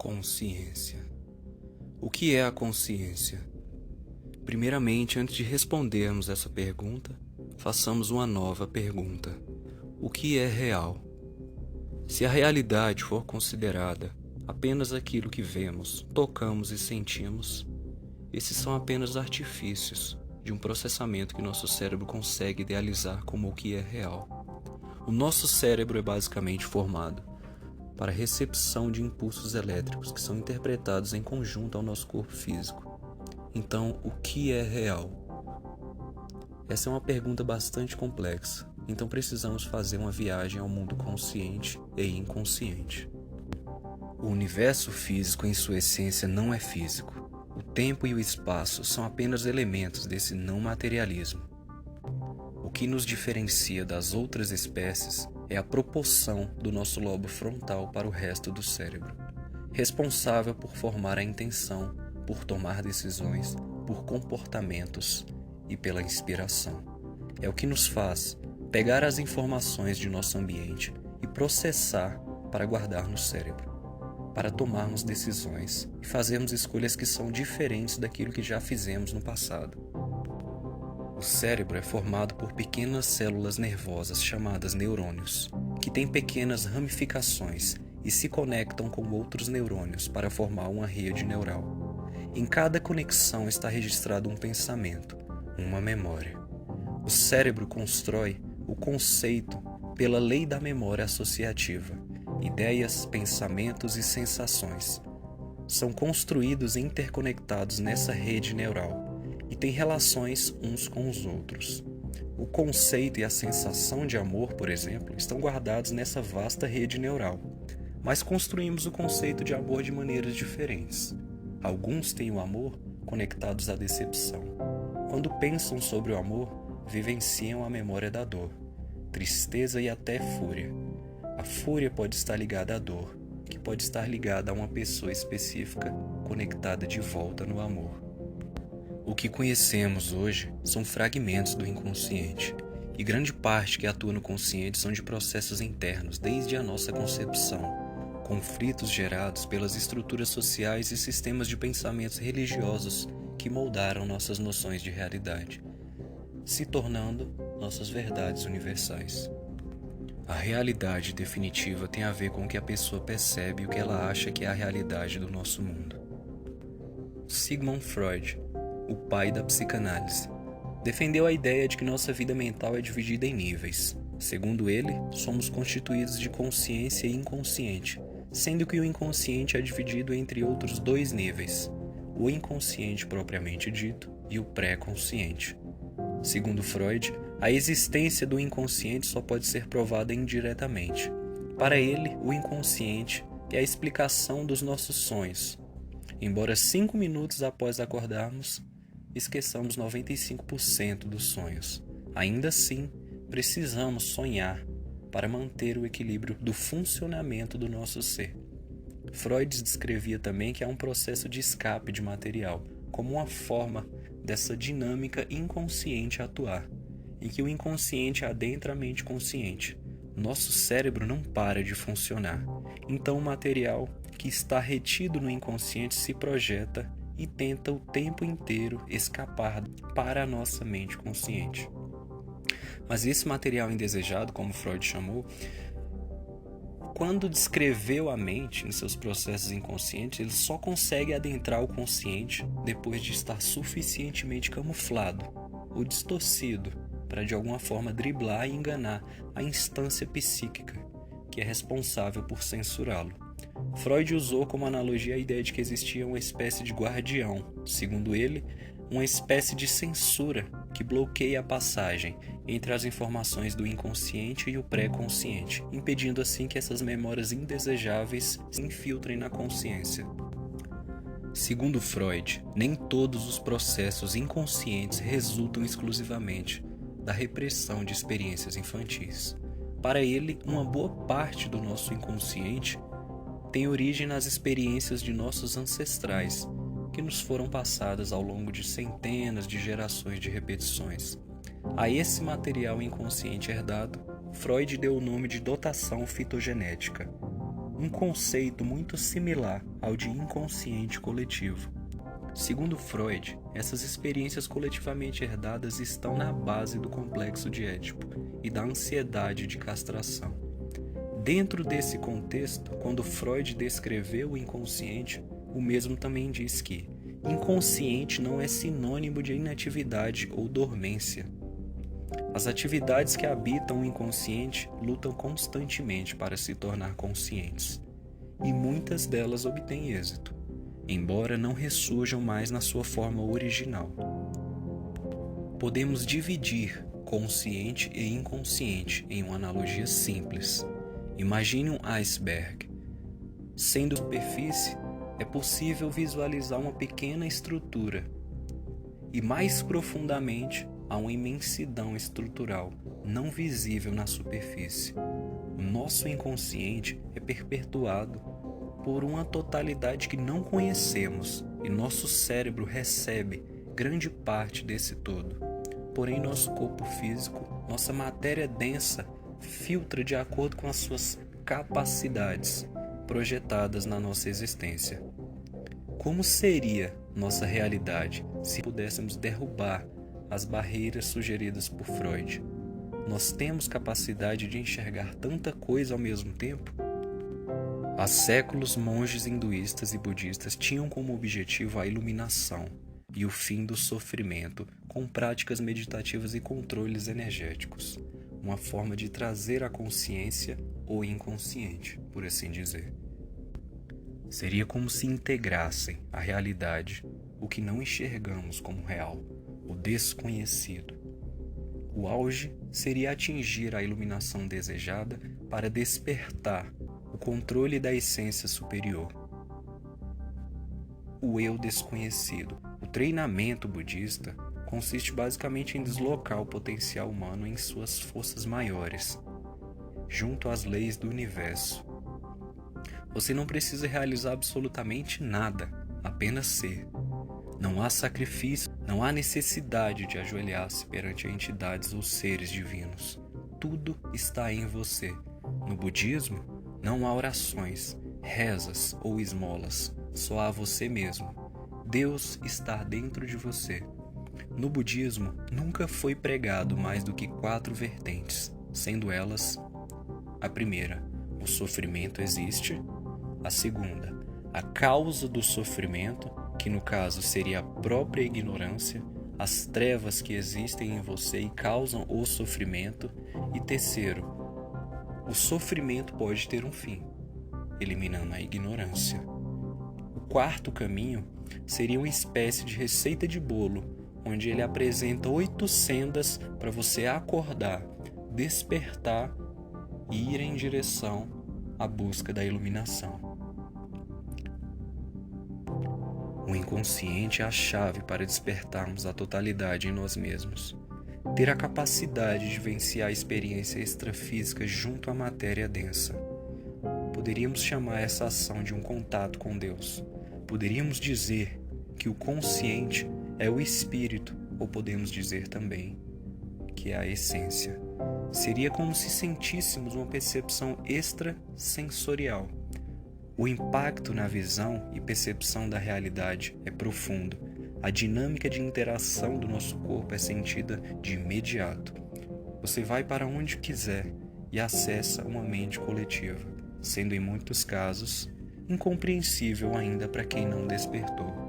Consciência. O que é a consciência? Primeiramente, antes de respondermos essa pergunta, façamos uma nova pergunta. O que é real? Se a realidade for considerada apenas aquilo que vemos, tocamos e sentimos, esses são apenas artifícios de um processamento que nosso cérebro consegue idealizar como o que é real. O nosso cérebro é basicamente formado para a recepção de impulsos elétricos que são interpretados em conjunto ao nosso corpo físico. Então, o que é real? Essa é uma pergunta bastante complexa, então precisamos fazer uma viagem ao mundo consciente e inconsciente. O universo físico, em sua essência, não é físico. O tempo e o espaço são apenas elementos desse não materialismo. O que nos diferencia das outras espécies é a proporção do nosso lobo frontal para o resto do cérebro, responsável por formar a intenção, por tomar decisões, por comportamentos e pela inspiração. É o que nos faz pegar as informações de nosso ambiente e processar para guardar no cérebro, para tomarmos decisões e fazermos escolhas que são diferentes daquilo que já fizemos no passado. O cérebro é formado por pequenas células nervosas chamadas neurônios, que têm pequenas ramificações e se conectam com outros neurônios para formar uma rede neural. Em cada conexão está registrado um pensamento, uma memória. O cérebro constrói o conceito pela lei da memória associativa. Ideias, pensamentos e sensações são construídos e interconectados nessa rede neural e têm relações uns com os outros. O conceito e a sensação de amor, por exemplo, estão guardados nessa vasta rede neural, mas construímos o conceito de amor de maneiras diferentes. Alguns têm o amor conectados à decepção. Quando pensam sobre o amor, vivenciam a memória da dor, tristeza e até fúria. A fúria pode estar ligada à dor, que pode estar ligada a uma pessoa específica conectada de volta no amor. O que conhecemos hoje são fragmentos do inconsciente, e grande parte que atua no consciente são de processos internos desde a nossa concepção, conflitos gerados pelas estruturas sociais e sistemas de pensamentos religiosos que moldaram nossas noções de realidade, se tornando nossas verdades universais. A realidade definitiva tem a ver com o que a pessoa percebe e o que ela acha que é a realidade do nosso mundo. Sigmund Freud, o pai da psicanálise, defendeu a ideia de que nossa vida mental é dividida em níveis. Segundo ele, somos constituídos de consciência e inconsciente, sendo que o inconsciente é dividido entre outros dois níveis, o inconsciente propriamente dito e o pré-consciente. Segundo Freud, a existência do inconsciente só pode ser provada indiretamente. Para ele, o inconsciente é a explicação dos nossos sonhos. Embora 5 minutos após acordarmos, esqueçamos 95% dos sonhos. Ainda assim, precisamos sonhar para manter o equilíbrio do funcionamento do nosso ser. Freud descrevia também que há um processo de escape de material, como uma forma dessa dinâmica inconsciente atuar, em que o inconsciente adentra a mente consciente. Nosso cérebro não para de funcionar, então o material que está retido no inconsciente se projeta e tenta o tempo inteiro escapar para a nossa mente consciente. Mas esse material indesejado, como Freud chamou, quando descreveu a mente em seus processos inconscientes, ele só consegue adentrar o consciente depois de estar suficientemente camuflado ou distorcido para de alguma forma driblar e enganar a instância psíquica que é responsável por censurá-lo. Freud usou como analogia a ideia de que existia uma espécie de guardião, segundo ele, uma espécie de censura que bloqueia a passagem entre as informações do inconsciente e o pré-consciente, impedindo assim que essas memórias indesejáveis se infiltrem na consciência. Segundo Freud, nem todos os processos inconscientes resultam exclusivamente da repressão de experiências infantis. Para ele, uma boa parte do nosso inconsciente tem origem nas experiências de nossos ancestrais, que nos foram passadas ao longo de centenas de gerações de repetições. A esse material inconsciente herdado, Freud deu o nome de dotação fitogenética. um conceito muito similar ao de inconsciente coletivo. Segundo Freud, essas experiências coletivamente herdadas estão na base do complexo de Édipo e da ansiedade de castração. Dentro desse contexto, quando Freud descreveu o inconsciente, o mesmo também diz que inconsciente não é sinônimo de inatividade ou dormência. As atividades que habitam o inconsciente lutam constantemente para se tornar conscientes, e muitas delas obtêm êxito, embora não ressurjam mais na sua forma original. Podemos dividir consciente e inconsciente em uma analogia simples. Imagine um iceberg. Sendo superfície, é possível visualizar uma pequena estrutura, e mais profundamente há uma imensidão estrutural não visível na superfície. O nosso inconsciente é perpetuado por uma totalidade que não conhecemos, e nosso cérebro recebe grande parte desse todo. Porém, nosso corpo físico, nossa matéria densa, filtra de acordo com as suas capacidades projetadas na nossa existência. Como seria nossa realidade se pudéssemos derrubar as barreiras sugeridas por Freud? Nós temos capacidade de enxergar tanta coisa ao mesmo tempo? Há séculos, monges hinduístas e budistas tinham como objetivo a iluminação e o fim do sofrimento com práticas meditativas e controles energéticos, uma forma de trazer a consciência ou inconsciente, por assim dizer. Seria como se integrassem à realidade o que não enxergamos como real, o desconhecido. O auge seria atingir a iluminação desejada para despertar o controle da essência superior, o eu desconhecido. O treinamento budista consiste basicamente em deslocar o potencial humano em suas forças maiores, junto às leis do universo. Você não precisa realizar absolutamente nada, apenas ser. Não há sacrifício, não há necessidade de ajoelhar-se perante entidades ou seres divinos. Tudo está em você. No budismo, não há orações, rezas ou esmolas, só há você mesmo. Deus está dentro de você. No budismo, nunca foi pregado mais do que 4 vertentes, sendo elas: a primeira, o sofrimento existe; a segunda, a causa do sofrimento, que no caso seria a própria ignorância, as trevas que existem em você e causam o sofrimento; e terceiro, o sofrimento pode ter um fim, eliminando a ignorância. O quarto caminho seria uma espécie de receita de bolo, onde ele apresenta 8 sendas para você acordar, despertar e ir em direção à busca da iluminação. O inconsciente é a chave para despertarmos a totalidade em nós mesmos. Ter a capacidade de vivenciar a experiência extrafísica junto à matéria densa. Poderíamos chamar essa ação de um contato com Deus. Poderíamos dizer que o consciente é o espírito, ou podemos dizer também que é a essência. Seria como se sentíssemos uma percepção extrasensorial. O impacto na visão e percepção da realidade é profundo. A dinâmica de interação do nosso corpo é sentida de imediato. Você vai para onde quiser e acessa uma mente coletiva, sendo em muitos casos incompreensível ainda para quem não despertou.